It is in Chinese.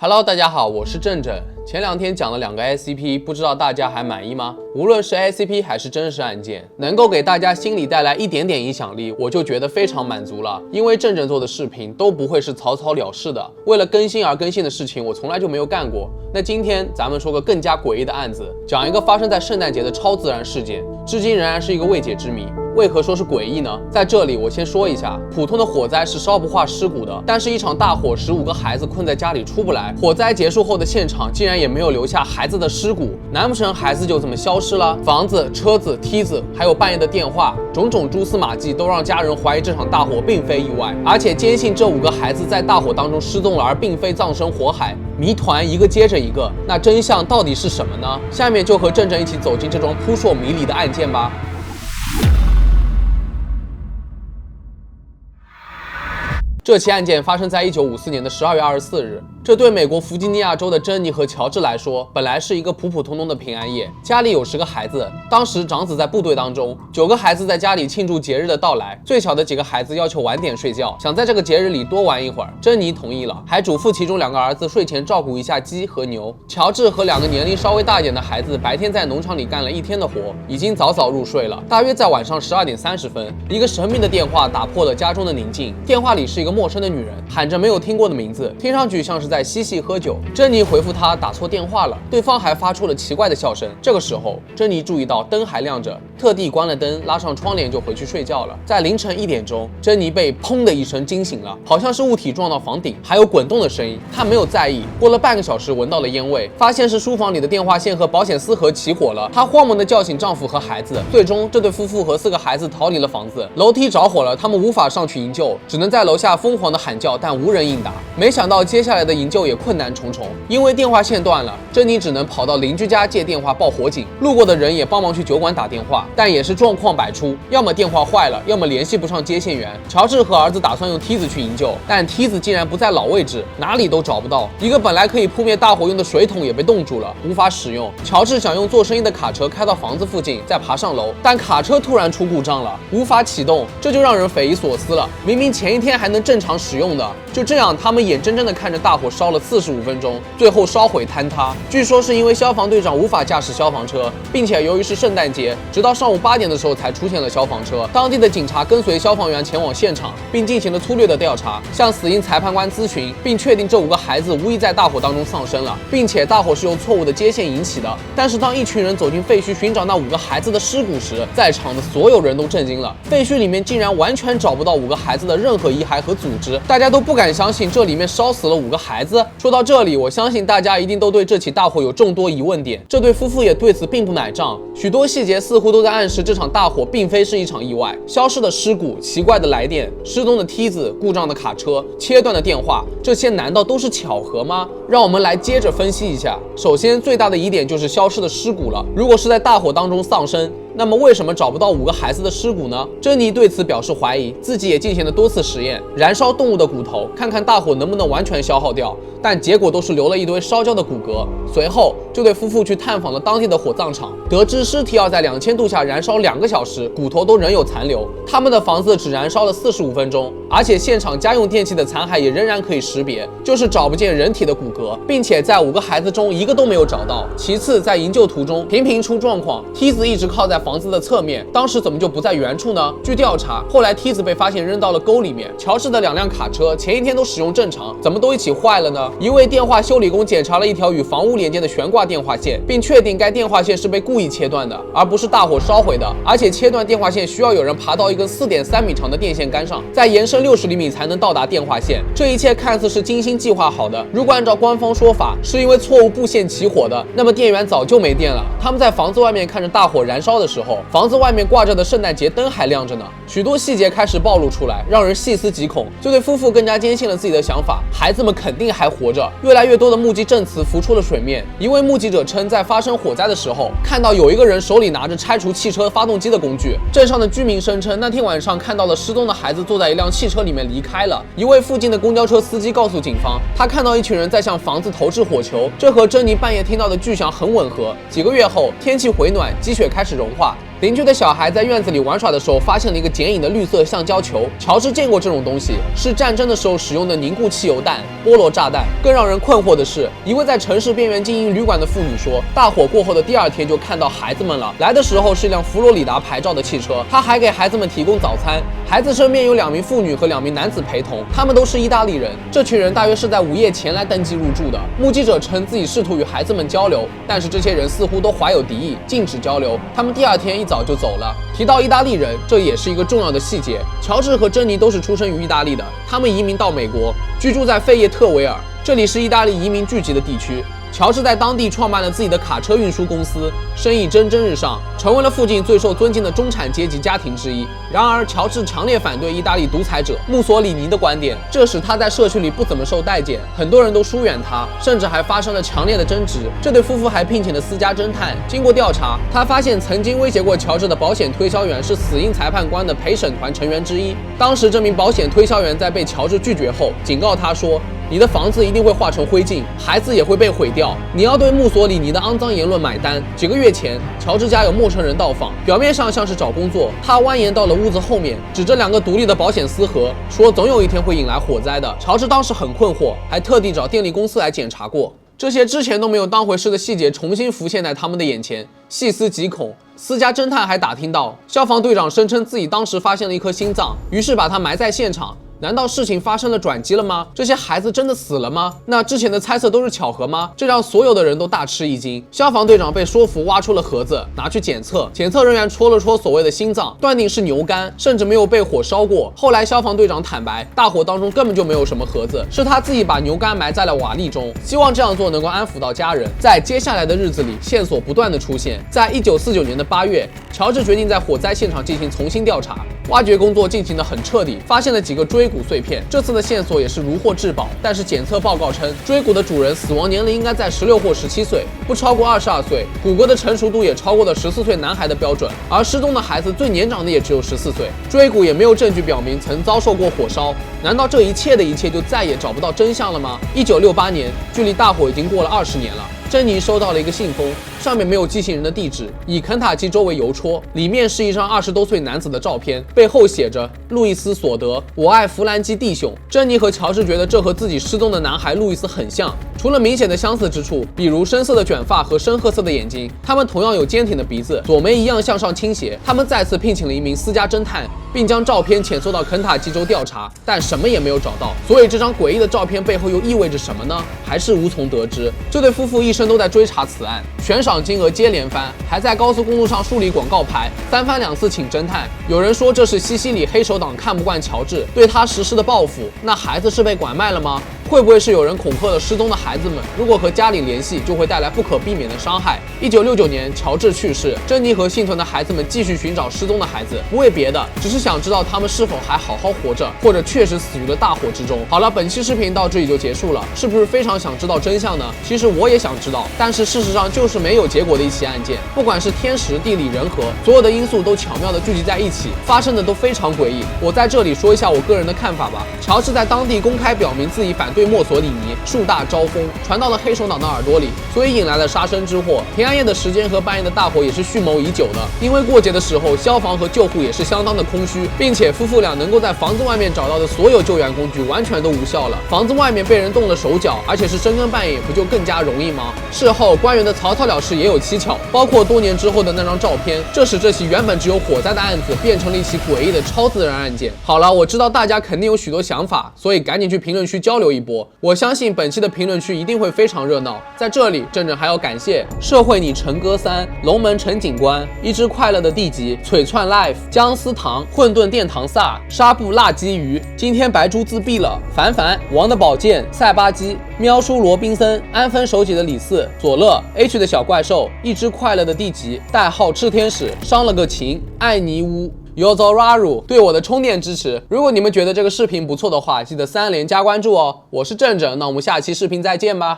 Hello， 大家好，我是正正。前两天讲了2个 SCP， 不知道大家还满意吗？无论是 SCP 还是真实案件，能够给大家心里带来一点点影响力，我就觉得非常满足了。因为正正做的视频都不会是草草了事的，为了更新而更新的事情，我从来就没有干过。那今天咱们说个更加诡异的案子，讲一个发生在圣诞节的超自然事件，至今仍然是一个未解之谜。为何说是诡异呢？在这里我先说一下，普通的火灾是烧不化尸骨的，但是一场大火15个孩子困在家里出不来，火灾结束后的现场竟然也没有留下孩子的尸骨，难不成孩子就这么消失了？房子、车子、梯子，还有半夜的电话，种种蛛丝马迹都让家人怀疑这场大火并非意外，而且坚信这5个孩子在大火当中失踪了，而并非葬身火海。谜团一个接着一个，那真相到底是什么呢？下面就和正正一起走进这桩扑朔迷离的案件吧。这起案件发生在1954年的12月24日，这对美国弗吉尼亚州的珍妮和乔治来说，本来是一个普普通通的平安夜。家里有10个孩子，当时长子在部队当中，9个孩子在家里庆祝节日的到来。最小的几个孩子要求晚点睡觉，想在这个节日里多玩一会儿。珍妮同意了，还嘱咐其中2个儿子睡前照顾一下鸡和牛。乔治和2个年龄稍微大一点的孩子，白天在农场里干了一天的活，已经早早入睡了。大约在晚上12点30分，一个神秘的电话打破了家中的宁静。电话里是一个陌生的女人，喊着没有听过的名字，听上去像是在嬉戏喝酒。珍妮回复她打错电话了，对方还发出了奇怪的笑声。这个时候，珍妮注意到灯还亮着，特地关了灯，拉上窗帘就回去睡觉了。在凌晨1点钟，珍妮被砰的一声惊醒了，好像是物体撞到房顶，还有滚动的声音。她没有在意，过了半个小时，闻到了烟味，发现是书房里的电话线和保险丝盒起火了。她慌忙地叫醒丈夫和孩子，最终这对夫妇和4个孩子逃离了房子。楼梯着火了，他们无法上去营救，只能在楼下疯狂地喊叫，但无人应答。没想到接下来的营救也困难重重，因为电话线断了，珍妮只能跑到邻居家借电话报火警。路过的人也帮忙去酒馆打电话，但也是状况百出，要么电话坏了，要么联系不上接线员。乔治和儿子打算用梯子去营救，但梯子竟然不在老位置，哪里都找不到。一个本来可以扑灭大火用的水桶也被冻住了，无法使用。乔治想用做生意的卡车开到房子附近，再爬上楼，但卡车突然出故障了，无法启动，这就让人匪夷所思了。明明前一天还能正常使用的，就这样，他们眼睁睁地看着大火烧了45分钟，最后烧毁坍塌。据说是因为消防队长无法驾驶消防车，并且由于是圣诞节，直到上午8点的时候才出现了消防车。当地的警察跟随消防员前往现场，并进行了粗略的调查，向死因裁判官咨询，并确定这5个孩子无疑在大火当中丧生了，并且大火是用错误的接线引起的。但是当一群人走进废墟寻找那5个孩子的尸骨时，在场的所有人都震惊了，废墟里面竟然完全找不到5个孩子的任何遗骸和组织，大家都不敢相信这里面烧死了5个孩子。说到这里，我相信大家一定都对这起大火有众多疑问点，这对夫妇也对此并不买账，许多细节似乎都在暗示这场大火并非是一场意外。消失的尸骨、奇怪的来电、失踪的梯子、故障的卡车、切断的电话，这些难道都是巧合吗？让我们来接着分析一下。首先，最大的疑点就是消失的尸骨了。如果是在大火当中丧生，那么为什么找不到5个孩子的尸骨呢？珍妮对此表示怀疑，自己也进行了多次实验，燃烧动物的骨头，看看大火能不能完全消耗掉，但结果都是留了一堆烧焦的骨骼。随后，这对夫妇去探访了当地的火葬场，得知尸体要在2000度下燃烧2个小时，骨头都仍有残留。他们的房子只燃烧了45分钟，而且现场家用电器的残骸也仍然可以识别，就是找不见人体的骨骼，并且在5个孩子中1个都没有找到。其次，在营救途中频频出状况，梯子一直靠在房子的侧面，当时怎么就不在原处呢？据调查，后来梯子被发现扔到了沟里面。乔治的2辆卡车前一天都使用正常，怎么都一起坏了呢？一位电话修理工检查了一条与房屋连接的悬挂电话线，并确定该电话线是被故意切断的，而不是大火烧毁的。而且切断电话线需要有人爬到一根4.3米长的电线杆上，再延伸60厘米才能到达电话线。这一切看似是精心计划好的，如果按照官方说法是因为错误布线起火的，那么电源早就没电了。他们在房子外面看着大火燃烧的时候，房子外面挂着的圣诞节灯还亮着呢。许多细节开始暴露出来，让人细思极恐。这对夫妇更加坚信了自己的想法，孩子们肯定还活着。越来越多的目击证词浮出了水面。一位目击者称，在发生火灾的时候，看到有一个人手里拿着拆除汽车发动机的工具。镇上的居民声称，那天晚上看到了失踪的孩子坐在一辆汽车里面离开了。一位附近的公交车司机告诉警方，他看到一群人在向房子投掷火球，这和珍妮半夜听到的巨响很吻合。几个月后，天气回暖，积雪开始融化。邻居的小孩在院子里玩耍的时候，发现了一个剪影的绿色橡胶球。乔治见过这种东西，是战争的时候使用的凝固汽油弹——菠萝炸弹。更让人困惑的是，一位在城市边缘经营旅馆的妇女说，大火过后的第2天就看到孩子们了，来的时候是一辆佛罗里达牌照的汽车，她还给孩子们提供早餐。孩子身边有2名妇女和2名男子陪同，他们都是意大利人。这群人大约是在午夜前来登记入住的。目击者称自己试图与孩子们交流，但是这些人似乎都怀有敌意，禁止交流。他们第2天一早就走了。提到意大利人，这也是一个重要的细节。乔治和珍妮都是出生于意大利的，他们移民到美国，居住在费叶特维尔，这里是意大利移民聚集的地区。乔治在当地创办了自己的卡车运输公司，生意蒸蒸日上，成为了附近最受尊敬的中产阶级家庭之一。然而，乔治强烈反对意大利独裁者墨索里尼的观点，这使他在社区里不怎么受待见，很多人都疏远他，甚至还发生了强烈的争执。这对夫妇还聘请了私家侦探，经过调查，他发现曾经威胁过乔治的保险推销员是死因裁判官的陪审团成员之一。当时，这名保险推销员在被乔治拒绝后，警告他说：“你的房子一定会化成灰烬，孩子也会被毁掉。你要对墨索里尼的肮脏言论买单。”几个月前，乔治家有陌生人到访，表面上像是找工作。他蜿蜒到了屋子后面，指着2个独立的保险丝盒，说总有一天会引来火灾的。乔治当时很困惑，还特地找电力公司来检查过。这些之前都没有当回事的细节重新浮现在他们的眼前，细思极恐。私家侦探还打听到，消防队长声称自己当时发现了一颗心脏，于是把它埋在现场。难道事情发生了转机了吗？这些孩子真的死了吗？那之前的猜测都是巧合吗？这让所有的人都大吃一惊。消防队长被说服挖出了盒子，拿去检测。检测人员戳了戳所谓的心脏，断定是牛肝，甚至没有被火烧过。后来消防队长坦白，大火当中根本就没有什么盒子，是他自己把牛肝埋在了瓦砾中，希望这样做能够安抚到家人。在接下来的日子里，线索不断的出现。在1949年的8月，乔治决定在火灾现场进行重新调查。挖掘工作进行得很彻底，发现了几个椎骨碎片。这次的线索也是如获至宝，但是检测报告称，椎骨的主人死亡年龄应该在16或17岁，不超过22岁，骨骼的成熟度也超过了14岁男孩的标准，而失踪的孩子最年长的也只有14岁。椎骨也没有证据表明曾遭受过火烧，难道这一切的一切就再也找不到真相了吗？1968年，距离大火已经过了20年了。珍妮收到了一个信封，上面没有寄信人的地址，以肯塔基州为邮戳，里面是一张20多岁男子的照片，背后写着路易斯·索德，我爱弗兰基弟兄。珍妮和乔治觉得这和自己失踪的男孩路易斯很像，除了明显的相似之处，比如深色的卷发和深褐色的眼睛，他们同样有坚挺的鼻子，左眉一样向上倾斜。他们再次聘请了一名私家侦探，并将照片遣送到肯塔基州调查，但什么也没有找到。所以这张诡异的照片背后又意味着什么呢？还是无从得知。这对夫妇一生都在追查此案，悬赏金额接连翻，还在高速公路上树立广告牌，3番2次请侦探。有人说这是西西里黑手党看不惯乔治，对他实施的报复。那孩子是被拐卖了吗？会不会是有人恐吓了失踪的孩子们？如果和家里联系，就会带来不可避免的伤害。1969年，乔治去世，珍妮和幸存的孩子们继续寻找失踪的孩子，不为别的，只是想知道他们是否还好好活着，或者确实死于了大火之中。好了，本期视频到这里就结束了，是不是非常想知道真相呢？其实我也想知道，但是事实上就是没有结果的一起案件。不管是天时地利人和，所有的因素都巧妙地聚集在一起，发生的都非常诡异。我在这里说一下我个人的看法吧。乔治在当地公开表明自己反对墨索里尼，树大招风，传到了黑手党的耳朵里，所以引来了杀身之祸。平安夜的时间和半夜的大火也是蓄谋已久的，因为过节的时候消防和救护也是相当的空虚，并且夫妇俩能够在房子外面找到的所有救援工具完全都无效了。房子外面被人动了手脚，而且是深更半夜，不就更加容易吗？事后官员的草草了事也有蹊跷，包括多年之后的那张照片，这使这起原本只有火灾的案子变成了一起诡异的超自然案件。好了，我知道大家肯定有许多想法，所以赶紧去评论区交流一波。我相信本期的评论区一定会非常热闹。在这里，郑郑还要感谢社会你陈哥3、龙门陈警官、一只快乐的地级、璀璨 life、姜丝糖、混沌殿堂萨、纱布辣鸡鱼、今天白猪自闭了、凡凡、王的宝剑、塞巴基、喵叔罗宾森、安分守己的李四、佐乐、H 的小怪兽、一只快乐的地级、代号炽天使、伤了个情、艾尼乌、Yozoraru 对我的充电支持。如果你们觉得这个视频不错的话，记得3连加关注哦。我是郑郑，那我们下期视频再见吧。